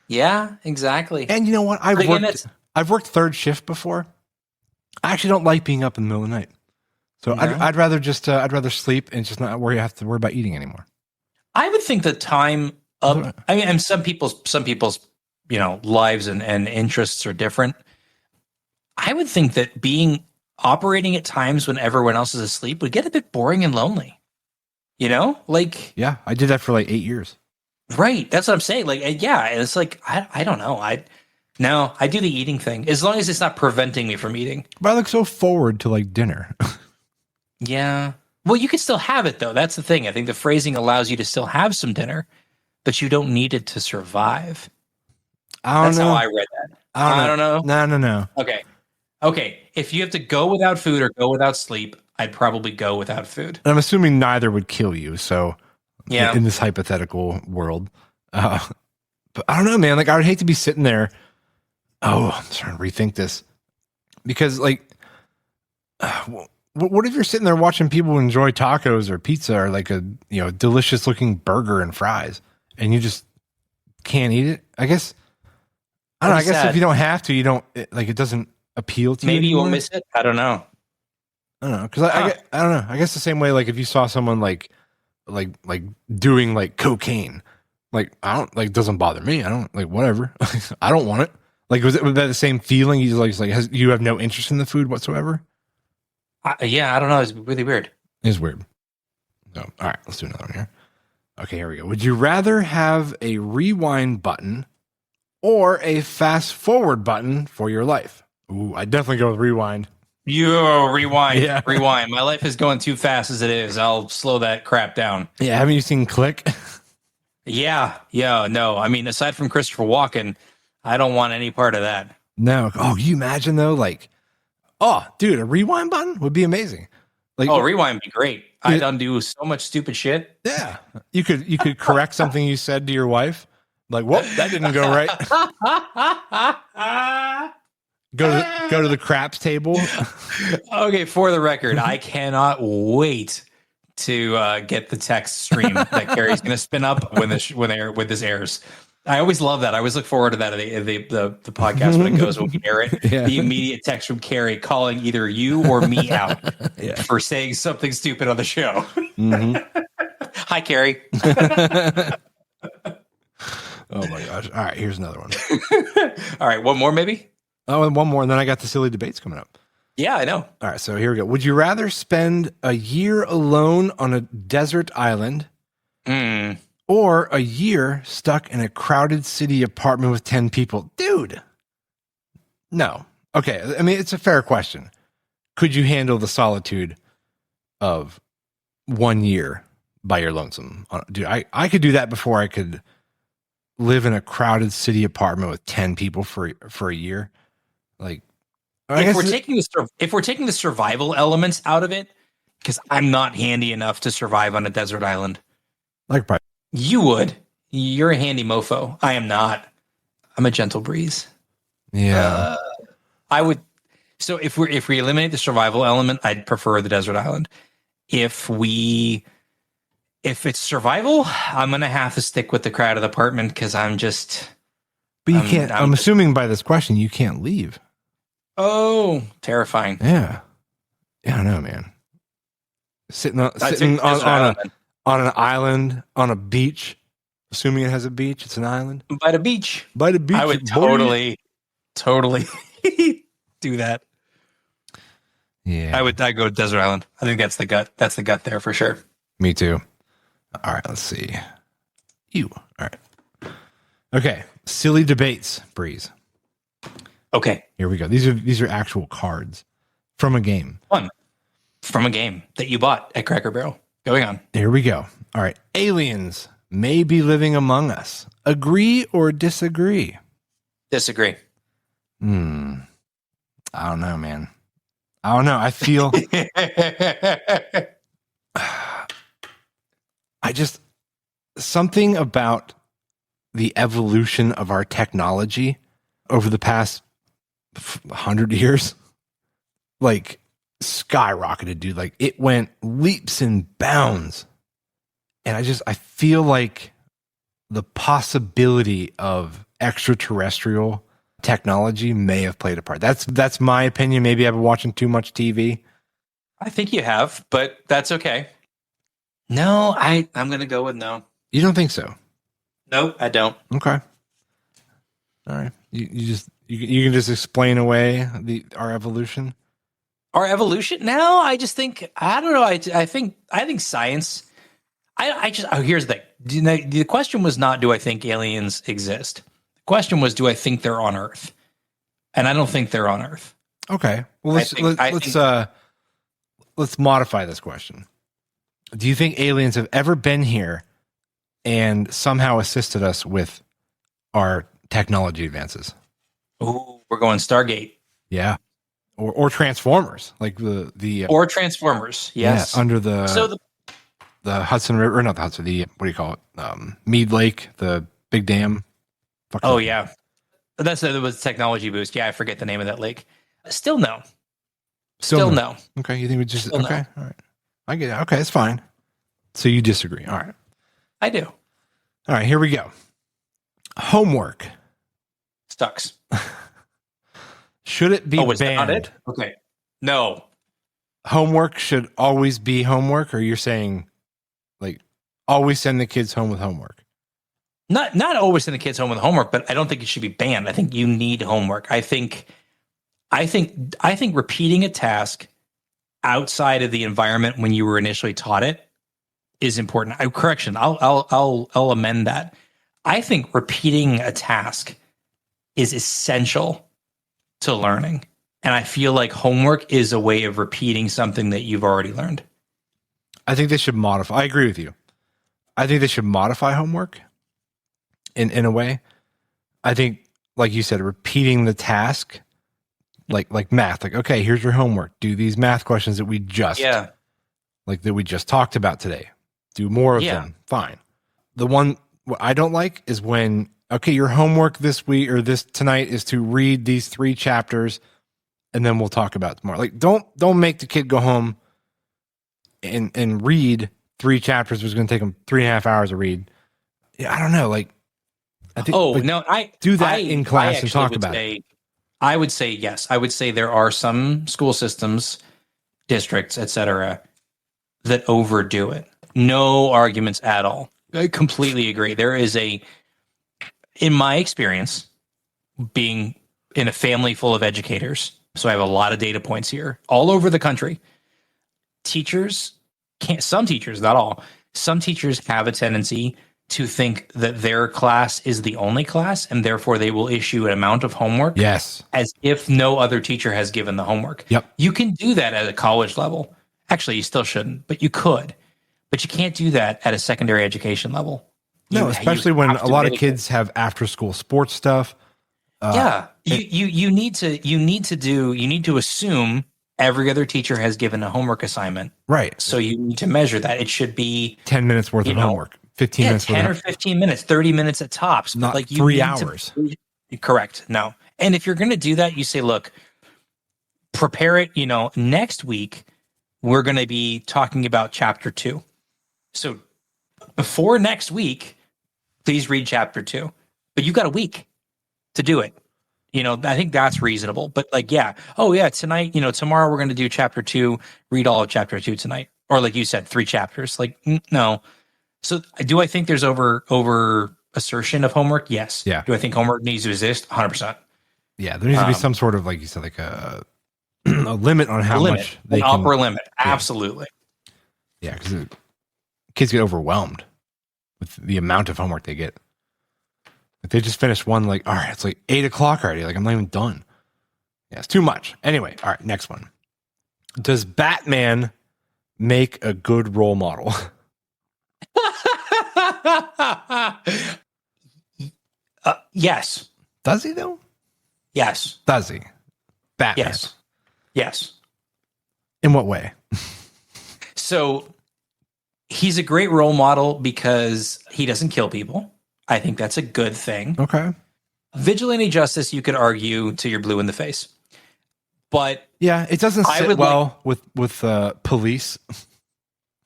Yeah, exactly. And you know what? I've worked third shift before. I actually don't like being up in the middle of the night. So I'd rather just I'd rather sleep and just not have to worry about eating anymore. I would think the time of and some people's lives and interests are different. I would think that operating at times when everyone else is asleep would get a bit boring and lonely. Like yeah, I did that for like 8 years. Right, that's what I'm saying. Like it's like I don't know. I do the eating thing as long as it's not preventing me from eating. But I look so forward to like dinner. Yeah. Well, you can still have it though. That's the thing. I think the phrasing allows you to still have some dinner, but you don't need it to survive. That's how I read that. I don't know. No. Okay. If you have to go without food or go without sleep, I'd probably go without food. And I'm assuming neither would kill you. So yeah, in this hypothetical world, but I don't know, man. Like I would hate to be sitting there. Oh, I'm trying to rethink this because like, what if you're sitting there watching people enjoy tacos or pizza or like a delicious looking burger and fries, and you just can't eat it? I guess I don't know. I guess if you don't have to, you don't like it doesn't appeal to you. Maybe you won't miss it. I don't know. I don't know because I don't know. I guess the same way like if you saw someone like doing like cocaine, like I don't like doesn't bother me. I don't like whatever. I don't want it. Like was that the same feeling? You you have no interest in the food whatsoever. Yeah, I don't know. It's really weird. It's weird. So, all right, let's do another one here. Okay, here we go. Would you rather have a rewind button or a fast forward button for your life? Ooh, I'd definitely go with rewind. Rewind. Yeah. Rewind. My life is going too fast as it is. I'll slow that crap down. Yeah, haven't you seen Click? Yeah, no. I mean, aside from Christopher Walken, I don't want any part of that. No. Oh, can you imagine though? Like, oh, dude, a rewind button would be amazing. Like, rewind would be great. I'd undo so much stupid shit. Yeah, you could correct something you said to your wife. Like, whoop, that didn't go right. Go to the craps table. Okay, for the record, I cannot wait to get the text stream that Carrie's going to spin up when this airs. I always love that. I always look forward to that the podcast when it goes when we air it. Yeah. The immediate text from Carrie calling either you or me out for saying something stupid on the show. Mm-hmm. Hi, Carrie. Oh my gosh! All right, here's another one. All right, one more maybe. Oh, and one more, and then I got the silly debates coming up. Yeah, I know. All right, so here we go. Would you rather spend a year alone on a desert island? Or a year stuck in a crowded city apartment with 10 people? Dude. No. Okay. I mean, it's a fair question. Could you handle the solitude of 1 year by your lonesome? Dude, I could do that before I could live in a crowded city apartment with 10 people for a year. Like, if we're taking the survival elements out of it, because I'm not handy enough to survive on a desert island. Like, probably. You would. You're a handy mofo. I am not. I'm a gentle breeze. Yeah. I would. So if we eliminate the survival element, I'd prefer the desert island. If it's survival, I'm gonna have to stick with the crowded apartment because I'm just. But you can't. I'm assuming by this question you can't leave. Oh, terrifying. Yeah. Yeah, I know, man. Sitting on on an island, on a beach, assuming it has a beach, it's an island. By the beach. By the beach. I would totally do that. Yeah. I'd go to Desert Island. I think that's the gut. That's the gut there for sure. Me too. All right, let's see. You. All right. Okay. Silly debates, Breeze. Okay. Here we go. These are actual cards from a game. Fun. From a game that you bought at Cracker Barrel. Going on. Here we go. All right. Aliens may be living among us. Agree or disagree? Disagree. I don't know, man. I don't know. I feel something about the evolution of our technology over the past 100 years, like skyrocketed, dude. Like it went leaps and bounds. And I feel like the possibility of extraterrestrial technology may have played a part. That's my opinion. Maybe I've been watching too much TV. I think you have, but that's okay. No, I'm going to go with no. You don't think so? Nope, I don't. Okay. All right. You can just explain away our evolution. Our evolution? No, I just think I don't know. I think science. Here's the thing. The question was not do I think aliens exist. The question was do I think they're on Earth, and I don't think they're on Earth. Okay. Well, let's modify this question. Do you think aliens have ever been here and somehow assisted us with our technology advances? Oh, we're going Stargate. Yeah. Or Transformers, like the or Transformers. Yes. Yeah, under the Hudson River, or not the Hudson, what do you call it? Mead Lake, the big dam. Yeah. That was technology boost. Yeah, I forget the name of that lake. Still no. Still no. Okay, you think we just Still okay? No. All right. I get it. Okay, it's fine. So you disagree. All right. I do. All right, here we go. Homework. Sucks. Should it be was banned? that not it? Okay. No. Homework should always be homework, or you're saying like always send the kids home with homework? Not always send the kids home with homework, but I don't think it should be banned. I think you need homework. I think repeating a task outside of the environment when you were initially taught it is important. I'll amend that. I think repeating a task is essential to learning. And I feel like homework is a way of repeating something that you've already learned. I think they should modify. I agree with you. I think they should modify homework in a way. I think, like you said, repeating the task, like math, like, okay, here's your homework. Do these math questions that we just talked about today. Do more of them. Fine. The one what I don't like is when, okay, your homework this week or this tonight is to read these 3 chapters and then we'll talk about it tomorrow. Like, don't make the kid go home and read 3 chapters. It was going to take them 3.5 hours to read. Yeah, I don't know. Like, I think. I do that in class and talk about it. I would say yes. I would say there are some school systems, districts, etc., that overdo it. No arguments at all. I completely agree. There is in my experience, being in a family full of educators, so I have a lot of data points here, all over the country. Some teachers, not all, some teachers have a tendency to think that their class is the only class, and therefore they will issue an amount of homework. Yes. As if no other teacher has given the homework. Yep. You can do that at a college level. Actually, you still shouldn't, but you could. But you can't do that at a secondary education level. No, especially when a lot of kids have after school sports stuff. You need to assume every other teacher has given a homework assignment. Right. So you need to measure that. It should be 10 minutes worth of homework. 15 minutes. 10 or 15 minutes, 30 minutes at tops. Not like 3 hours. Correct. No. And if you're going to do that, you say, look, prepare it, next week, we're going to be talking about chapter 2. So before next week, please read chapter 2. But you've got a week to do it. I think that's reasonable. But tonight, tomorrow we're going to do chapter 2, read all of chapter 2 tonight. Or like you said, 3 chapters. Like, no, So do I think there's over assertion of homework? Yes. Yeah. Do I think homework needs to exist? 100%. Yeah, there needs to be some sort of, like you said, like a limit on how much they can. Upper limit. Yeah. Absolutely. Yeah, because kids get overwhelmed with the amount of homework they get. Like they just finished one, like, all right, it's like 8 o'clock already. Like, I'm not even done. Yeah, it's too much. Anyway, all right, next one. Does Batman make a good role model? Yes. Does he, though? Yes. Does he? Batman. Yes. Yes. In what way? So he's a great role model because he doesn't kill people. I think that's a good thing. Okay. Vigilante justice, you could argue till you're blue in the face. But yeah, it doesn't sit well with police.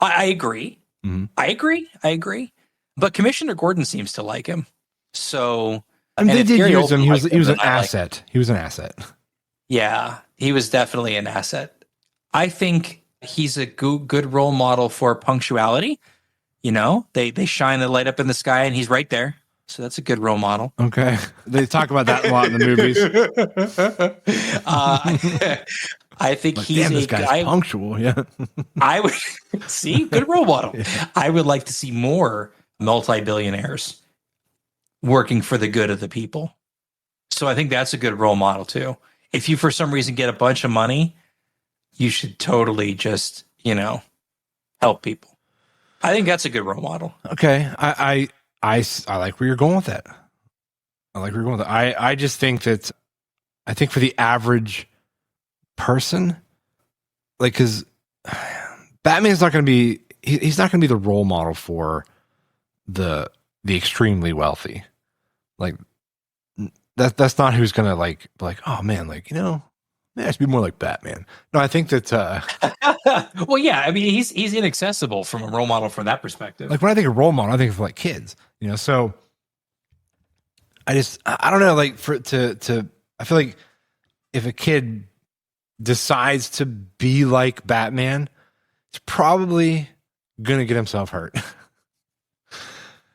I agree. Mm-hmm. I agree. But Commissioner Gordon seems to like him. So I mean, they did use him. He was an asset. Like, he was an asset. Yeah, he was definitely an asset. I think he's a good role model for punctuality. You know, they shine the light up in the sky and he's right there. So that's a good role model. Okay. They talk about that a lot in the movies. I think like, he's this guy's punctual. Yeah. I would see good role model. Yeah. I would like to see more multi-billionaires working for the good of the people. So I think that's a good role model too. If you, for some reason, get a bunch of money, you should totally just, help people. I think that's a good role model. Okay. I like where you're going with that. I just think that, I think for the average person, like, because Batman's not going to be, he's not going to be the role model for the extremely wealthy. Like, that's not who's going to like, oh man, like, I should be more like Batman. No, I think that. Well, yeah, I mean, he's inaccessible from a role model from that perspective. Like when I think of role model, I think of like kids, So I don't know, like I feel like if a kid decides to be like Batman, he's probably gonna get himself hurt.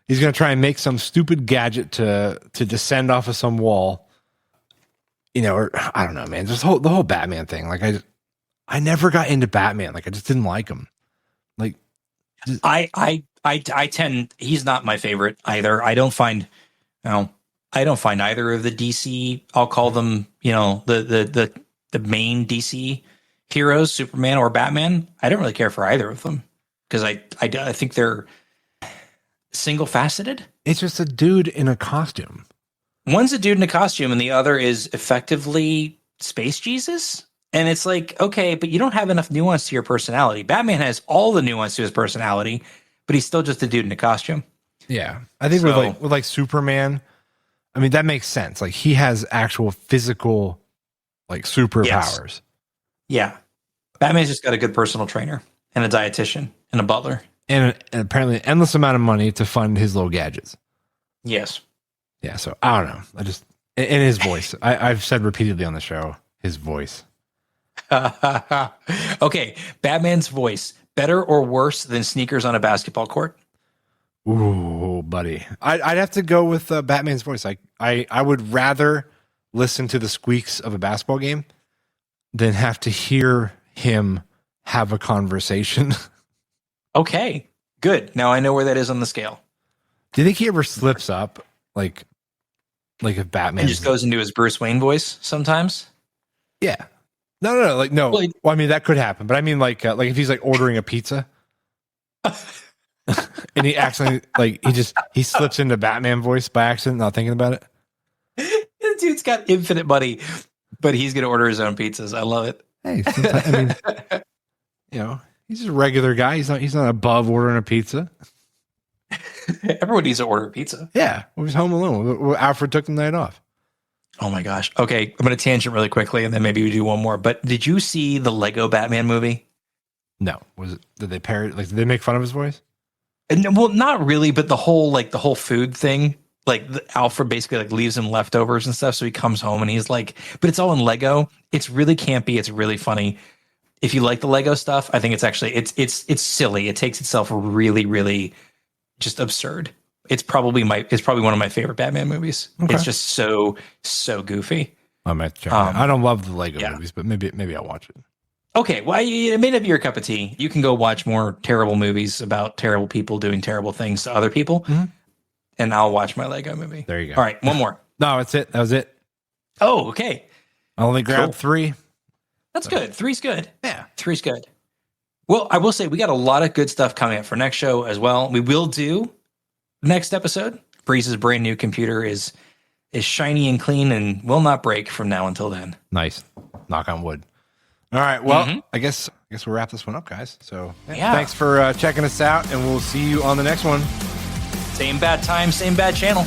He's gonna try and make some stupid gadget to descend off of some wall. Or I don't know, man. Just the whole Batman thing. Like I never got into Batman. Like I just didn't like him. Like I tend, he's not my favorite either. I don't find either of the DC, I'll call them, the main DC heroes, Superman or Batman. I don't really care for either of them because I think they're single faceted. It's just a dude in a costume. One's a dude in a costume and the other is effectively Space Jesus. And it's like, okay, but you don't have enough nuance to your personality. Batman has all the nuance to his personality, but he's still just a dude in a costume. Yeah. I think with Superman, I mean, that makes sense. Like he has actual physical like superpowers. Yes. Yeah. Batman's just got a good personal trainer and a dietitian and a butler. And apparently an endless amount of money to fund his little gadgets. Yes. Yeah, so I don't know. I just in his voice. I've said repeatedly on the show, his voice. Okay, Batman's voice, better or worse than sneakers on a basketball court? Ooh, buddy. I'd have to go with Batman's voice. I would rather listen to the squeaks of a basketball game than have to hear him have a conversation. Okay, good. Now I know where that is on the scale. Do you think he ever slips up? Like if Batman and just goes into his Bruce Wayne voice sometimes. Yeah. No. Like no. Well, I mean that could happen, but I mean like if he's like ordering a pizza, and he accidentally he slips into Batman voice by accident, not thinking about it. The dude's got infinite money, but he's gonna order his own pizzas. I love it. Hey, I mean, he's just a regular guy. He's not above ordering a pizza. Everyone needs to order pizza. Yeah, we was home alone. Alfred took the night off. Oh my gosh. Okay, I'm going to tangent really quickly, and then maybe we do one more. But did you see the Lego Batman movie? No. Did they parody? Like, did they make fun of his voice? And, well, not really, but the whole food thing. Like Alfred basically leaves him leftovers and stuff, so he comes home and he's like, but it's all in Lego. It's really campy. It's really funny. If you like the Lego stuff, I think it's actually it's silly. It takes itself really, really just absurd. It's probably one of my favorite Batman movies. Okay. It's just so goofy. I might check it out. I don't love the Lego movies, but maybe I'll watch it. Okay, well, it may not be your cup of tea. You can go watch more terrible movies about terrible people doing terrible things to other people, and I'll watch my Lego movie. There you go. All right, one more. No, that's it. That was it. Oh, okay. I only grabbed 3. That's good. 3's good. Yeah. 3's good. Well, I will say we got a lot of good stuff coming up for next show as well. We will do next episode. Breeze's brand new computer is shiny and clean and will not break from now until then. Nice. Knock on wood. All right. Well, I guess we'll wrap this one up, guys. So thanks for checking us out, and we'll see you on the next one. Same bad time, same bad channel.